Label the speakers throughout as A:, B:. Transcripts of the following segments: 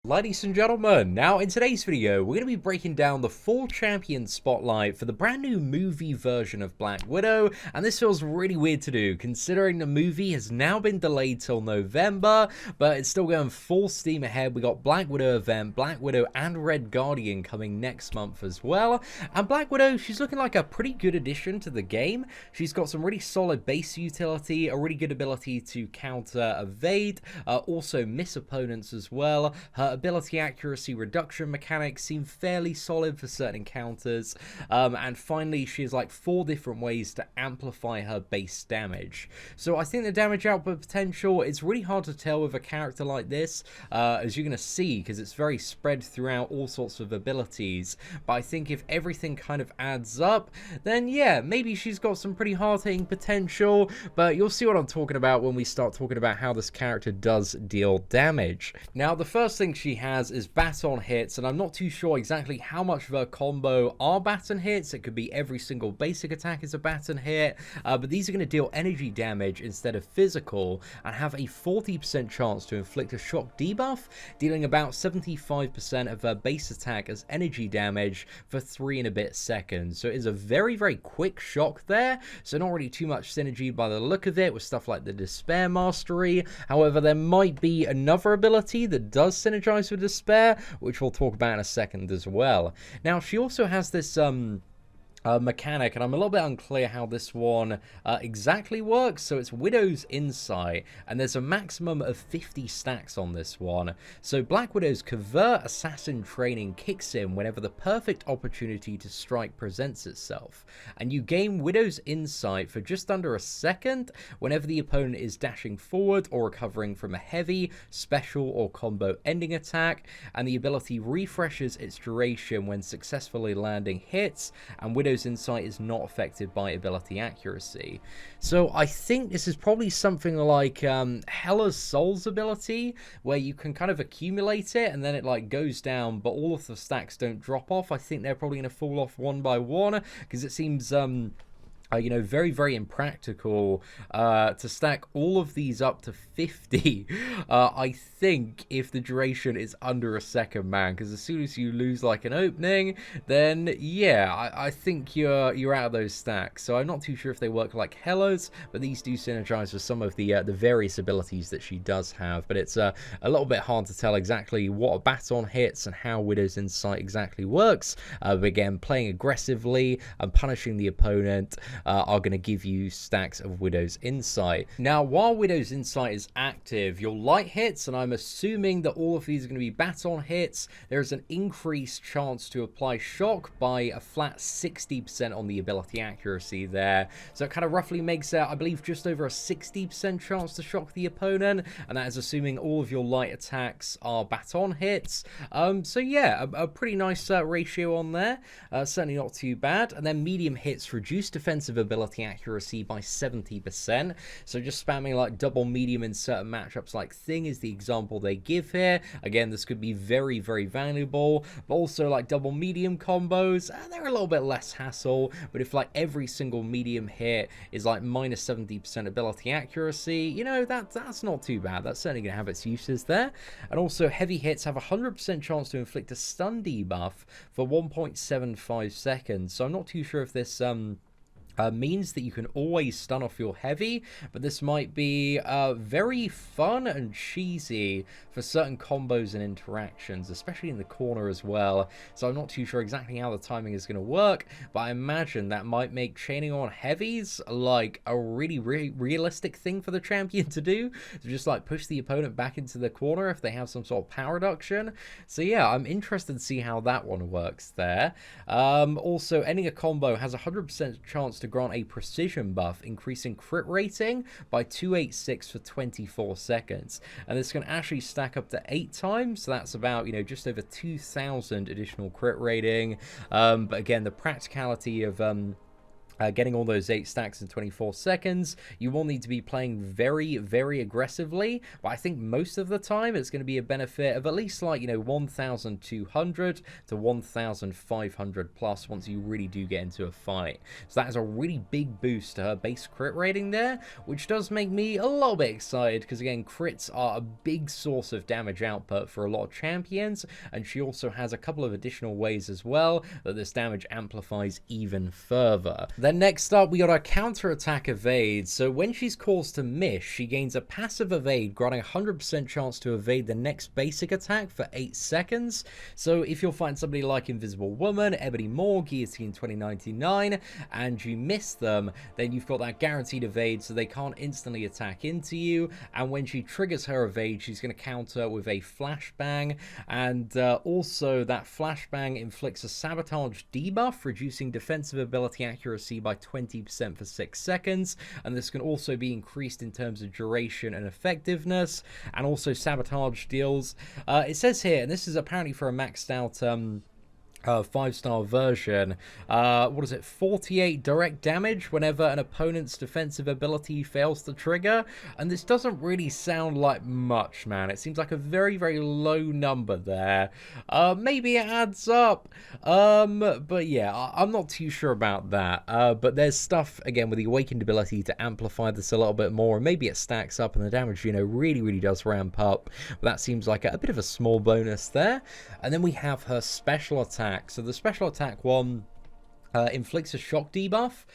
A: Ladies and gentlemen, now in today's video, we're going to be breaking down the full champion spotlight for the brand new movie version of Black Widow, and this feels really weird to do, considering the movie has now been delayed till November, but it's still going full steam ahead. We got Black Widow event, Black Widow and Red Guardian coming next month as well, and Black Widow, she's looking like a pretty good addition to the game. She's got some really solid base utility, a really good ability to counter evade, also miss opponents as well. Her ability accuracy reduction mechanics seem fairly solid for certain encounters, and finally she has like 4 different ways to amplify her base damage. So I think the damage output potential, it's really hard to tell with a character like this, as you're going to see, because it's very spread throughout all sorts of abilities, but I think if everything kind of adds up, then yeah, maybe she's got some pretty hard-hitting potential, but you'll see what I'm talking about when we start talking about how this character does deal damage. Now, the first thing she has is baton hits, and I'm not too sure exactly how much of her combo are baton hits. It could be every single basic attack is a baton hit, but these are going to deal energy damage instead of physical, and have a 40% chance to inflict a shock debuff, dealing about 75% of her base attack as energy damage for 3 and a bit seconds. So it is a very, very quick shock there, so not really too much synergy by the look of it with stuff like the Despair Mastery. However, there might be another ability that does synergize with Despair, which we'll talk about in a second as well. Now, she also has this mechanic, and I'm a little bit unclear how this one exactly works. So it's Widow's Insight, and there's a maximum of 50 stacks on this one. So Black Widow's Covert Assassin training kicks in whenever the perfect opportunity to strike presents itself, and you gain Widow's Insight for just under a second whenever the opponent is dashing forward or recovering from a heavy, special, or combo ending attack, and the ability refreshes its duration when successfully landing hits, and Widow's Insight is not affected by ability accuracy. So I think this is probably something like Hela's Soul's ability, where you can kind of accumulate it and then it like goes down, but all of the stacks don't drop off. I think they're probably going to fall off one by one, because it seems you know, very, very impractical to stack all of these up to 50. I think if the duration is under a second, man, because as soon as you lose like an opening, then yeah, I think you're out of those stacks. So I'm not too sure if they work like Hela's, but these do synergize with some of the various abilities that she does have. But it's a little bit hard to tell exactly what a baton hits and how Widow's Insight exactly works. But again, playing aggressively and punishing the opponent are going to give you stacks of Widow's Insight. Now, while Widow's Insight is active, your light hits, and I'm assuming that all of these are going to be baton hits, there's an increased chance to apply shock by a flat 60% on the ability accuracy there. So it kind of roughly makes out, I believe, just over a 60% chance to shock the opponent, and that is assuming all of your light attacks are baton hits. So yeah, a pretty nice ratio on there. Certainly not too bad. And then medium hits reduce defensive ability accuracy by 70%. So just spamming like double medium in certain matchups like Thing is the example they give here. Again, this could be very, very valuable, but also like double medium combos, they're a little bit less hassle. But if like every single medium hit is like minus 70% ability accuracy, you know, that's not too bad. That's certainly going to have its uses there. And also heavy hits have a 100% chance to inflict a stun debuff for 1.75 seconds. So I'm not too sure if this means that you can always stun off your heavy, but this might be very fun and cheesy for certain combos and interactions, especially in the corner as well. So I'm not too sure exactly how the timing is going to work, but I imagine that might make chaining on heavies like a really, really realistic thing for the champion to do, to just like push the opponent back into the corner if they have some sort of power reduction. So yeah, I'm interested to see how that one works there. Also, ending a combo has a 100% chance to grant a precision buff, increasing crit rating by 286 for 24 seconds. And this can actually stack up to 8 times, so that's about, you know, just over 2,000 additional crit rating. But again, the practicality of getting all those 8 stacks in 24 seconds. You will need to be playing very, very aggressively, but I think most of the time it's going to be a benefit of at least like, 1,200 to 1,500 plus once you really do get into a fight. So that is a really big boost to her base crit rating there, which does make me a little bit excited because, again, crits are a big source of damage output for a lot of champions, and she also has a couple of additional ways as well that this damage amplifies even further. Then next up, we got our counter-attack evade. So when she's caused to miss, she gains a passive evade, granting a 100% chance to evade the next basic attack for 8 seconds. So if you'll find somebody like Invisible Woman, Ebony Maw, Guillotine 2099, and you miss them, then you've got that guaranteed evade, so they can't instantly attack into you. And when she triggers her evade, she's going to counter with a flashbang, and also that flashbang inflicts a sabotage debuff, reducing defensive ability accuracy by 20% for 6 seconds, and this can also be increased in terms of duration and effectiveness. And also sabotage deals, it says here, and this is apparently for a maxed out 5-star version, what is it, 48 direct damage whenever an opponent's defensive ability fails to trigger, and this doesn't really sound like much, man. It seems like a very, very low number there. Maybe it adds up, but yeah, I'm not too sure about that. But there's stuff, again, with the awakened ability to amplify this a little bit more, and maybe it stacks up and the damage, really, really does ramp up. But that seems like a bit of a small bonus there. And then we have her special attack. So the special attack one inflicts a shock debuff,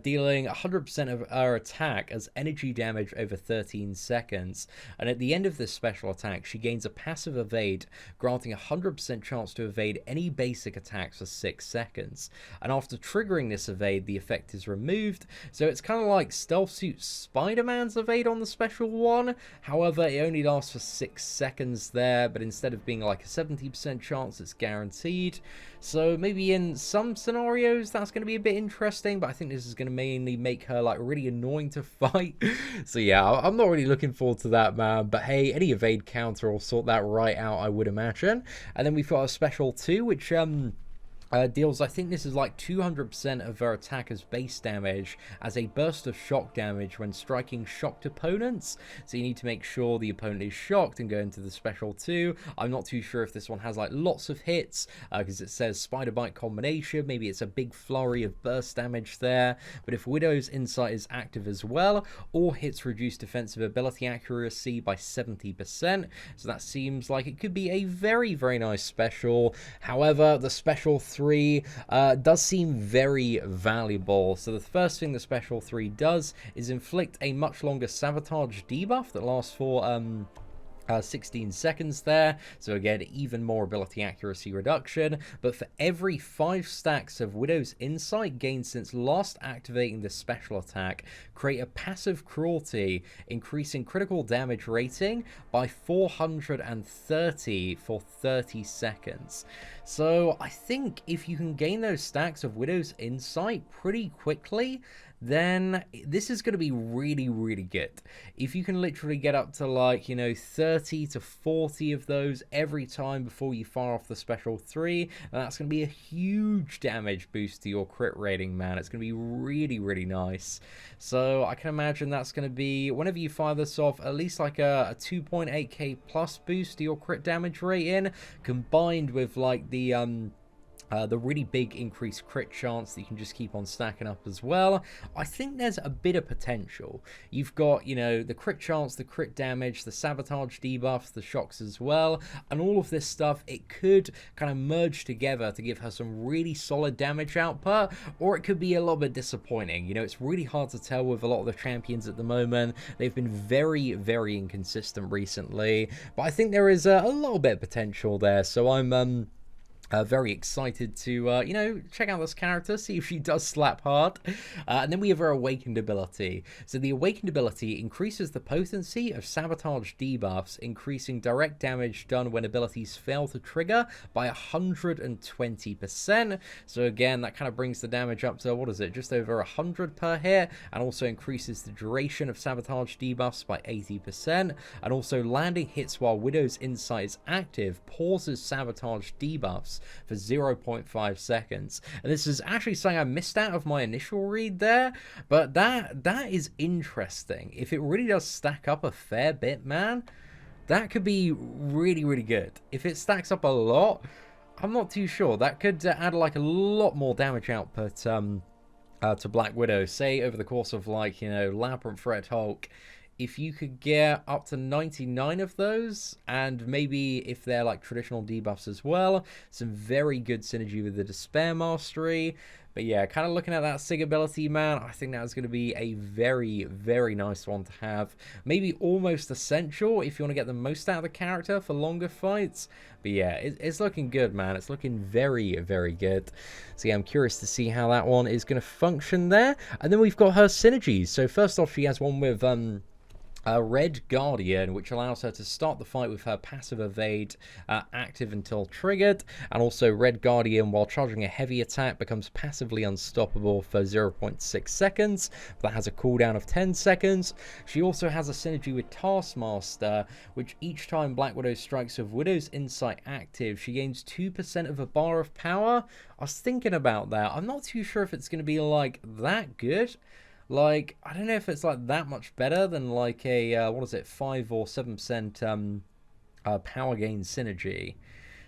A: dealing 100% of her attack as energy damage over 13 seconds. And at the end of this special attack, she gains a passive evade, granting a 100% chance to evade any basic attacks for 6 seconds. And after triggering this evade, the effect is removed. So it's kind of like Stealth Suit Spider-Man's evade on the special one. However, it only lasts for 6 seconds there, but instead of being like a 70% chance, it's guaranteed. So maybe in some scenarios that's going to be a bit interesting, but I think this is going to mainly make her like really annoying to fight. So yeah, I'm not really looking forward to that, man. But hey, any evade counter will sort that right out, I would imagine. And then we've got a special 2, which deals, I think this is like 200% of her attacker's base damage as a burst of shock damage when striking shocked opponents. So you need to make sure the opponent is shocked and go into the special 2. I'm not too sure if this one has like lots of hits, because it says Spider Bite combination. Maybe it's a big flurry of burst damage there. But if Widow's Insight is active as well, all hits reduce defensive ability accuracy by 70%. So that seems like it could be a very, very nice special. However, the special 3 does seem very valuable. So the first thing the special 3 does is inflict a much longer sabotage debuff that lasts for 16 seconds there, so again, even more ability accuracy reduction. But for every 5 stacks of Widow's Insight gained since last activating this special attack, create a passive cruelty, increasing critical damage rating by 430 for 30 seconds. So I think if you can gain those stacks of Widow's Insight pretty quickly, then this is going to be really, really good. If you can literally get up to like, 30 to 40 of those every time before you fire off the special 3, that's going to be a huge damage boost to your crit rating, man. It's going to be really, really nice. So I can imagine that's going to be, whenever you fire this off, at least like a 2.8k plus boost to your crit damage rating, combined with like the really big increased crit chance that you can just keep on stacking up as well. I think there's a bit of potential. You've got, the crit chance, the crit damage, the sabotage debuffs, the shocks as well, and all of this stuff, it could kind of merge together to give her some really solid damage output, or it could be a little bit disappointing. It's really hard to tell with a lot of the champions at the moment. They've been very, very inconsistent recently, but I think there is a little bit of potential there, so I'm very excited to, check out this character, see if she does slap hard. And then we have her Awakened ability. So the Awakened ability increases the potency of sabotage debuffs, increasing direct damage done when abilities fail to trigger by 120%. So again, that kind of brings the damage up to, what is it, just over 100 per hit, and also increases the duration of sabotage debuffs by 80%. And also landing hits while Widow's Insight is active pauses sabotage debuffs for 0.5 seconds. And this is actually something I missed out of my initial read there, but that is interesting. If it really does stack up a fair bit, man, that could be really, really good. If it stacks up a lot, I'm not too sure. That could add like a lot more damage output to Black Widow. Say over the course of, like, you know, Labyrinth, Red Hulk, if you could get up to 99 of those, and maybe if they're like traditional debuffs as well, some very good synergy with the Despair Mastery. But yeah, kind of looking at that Sig ability, man, I think that's going to be a very, very nice one to have. Maybe almost essential if you want to get the most out of the character for longer fights. But yeah, it's looking good, man. It's looking very, very good. So yeah, I'm curious to see how that one is going to function there. And then we've got her synergies. So first off, she has one with Red Guardian, which allows her to start the fight with her passive evade active until triggered, and also Red Guardian, while charging a heavy attack, becomes passively unstoppable for 0.6 seconds. That has a cooldown of 10 seconds. She also has a synergy with Taskmaster, which each time Black Widow strikes with Widow's Insight active, she gains 2% of a bar of power. I was thinking about that. I'm not too sure if it's going to be like that good. Like, I don't know if it's like that much better than like a, what is it, 5 or 7% power gain synergy.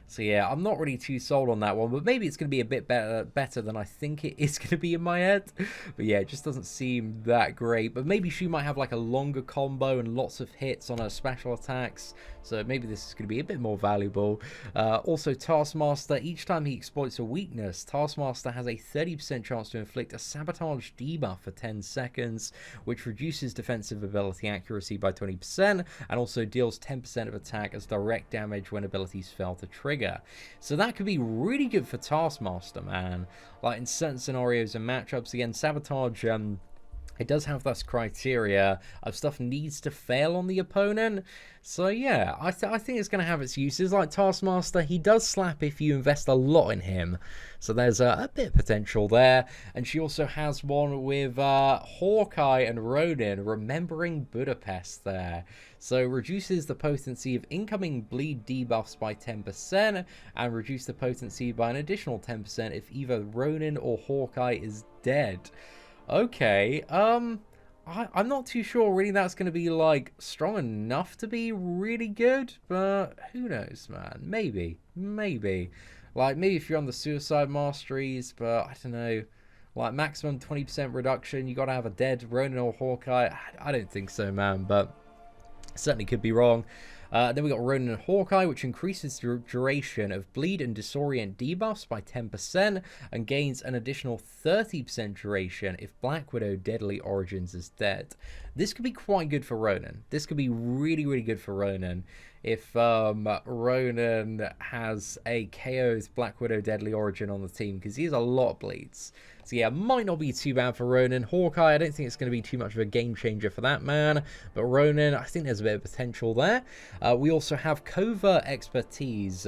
A: So yeah, I'm not really too sold on that one, but maybe it's going to be a bit better than I think it is going to be in my head. But yeah, it just doesn't seem that great. But maybe she might have like a longer combo and lots of hits on her special attacks. So maybe this is going to be a bit more valuable. Also, Taskmaster, each time he exploits a weakness, Taskmaster has a 30% chance to inflict a sabotage debuff for 10 seconds, which reduces defensive ability accuracy by 20%, and also deals 10% of attack as direct damage when abilities fail to trigger. So that could be really good for Taskmaster, man. Like in certain scenarios and matchups, again, sabotage, it does have this criteria of stuff needs to fail on the opponent. So yeah, I think it's going to have its uses. Like Taskmaster, he does slap if you invest a lot in him. So there's a bit of potential there. And she also has one with Hawkeye and Ronin, remembering Budapest there. So reduces the potency of incoming bleed debuffs by 10% and reduce the potency by an additional 10% if either Ronin or Hawkeye is dead. Okay, I'm not too sure really that's going to be like strong enough to be really good, but who knows, man. Maybe. Like, maybe if you're on the Suicide Masteries, but I don't know. Like, maximum 20% reduction, you got to have a dead Ronin or Hawkeye. I don't think so, man, but certainly could be wrong. Then we got Ronin and Hawkeye, which increases the duration of bleed and disorient debuffs by 10% and gains an additional 30% duration if Black Widow Deadly Origins is dead. This could be quite good for Ronin. This could be really, really good for Ronin if Ronin has a KO'd Black Widow Deadly Origin on the team, because he has a lot of bleeds. So yeah, might not be too bad for Ronin. Hawkeye, I don't think it's going to be too much of a game changer for that man. But Ronin, I think there's a bit of potential there. We also have Covert Expertise,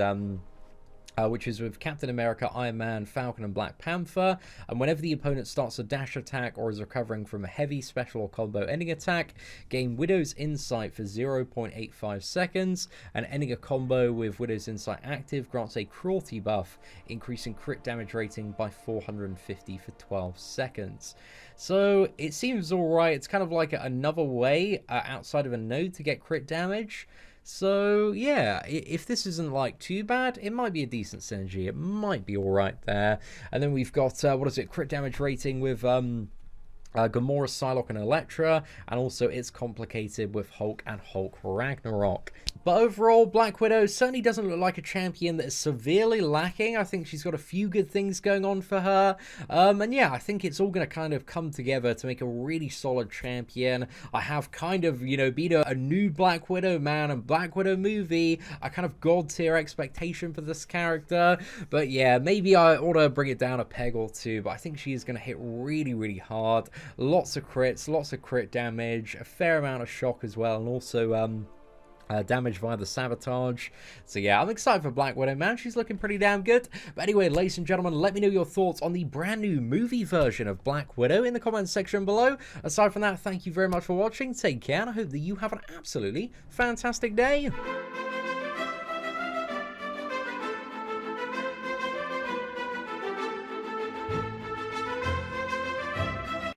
A: which is with Captain America, Iron Man, Falcon, and Black Panther. And whenever the opponent starts a dash attack or is recovering from a heavy special or combo ending attack, gain Widow's Insight for 0.85 seconds. And ending a combo with Widow's Insight active grants a cruelty buff, increasing crit damage rating by 450 for 12 seconds. So it seems alright. It's kind of like another way outside of a node to get crit damage. So yeah, if this isn't like too bad, it might be a decent synergy. It might be all right there. And then we've got what is it? Crit damage rating with Gamora, Psylocke, and Elektra, and also it's complicated with Hulk and Hulk Ragnarok. But overall, Black Widow certainly doesn't look like a champion that is severely lacking. I think she's got a few good things going on for her. And yeah, I think it's all going to kind of come together to make a really solid champion. I have kind of, you know, been a new Black Widow man and Black Widow movie. I kind of god tier expectation for this character. But yeah, maybe I ought to bring it down a peg or two. But I think she is going to hit really, really hard. Lots of crits, lots of crit damage, a fair amount of shock as well, and also damage via the sabotage. So yeah, I'm excited for Black Widow, man. She's looking pretty damn good. But anyway, ladies and gentlemen, let me know your thoughts on the brand new movie version of Black Widow in the comments section below. Aside from that, thank you very much for watching. Take care, and I hope that you have an absolutely fantastic day.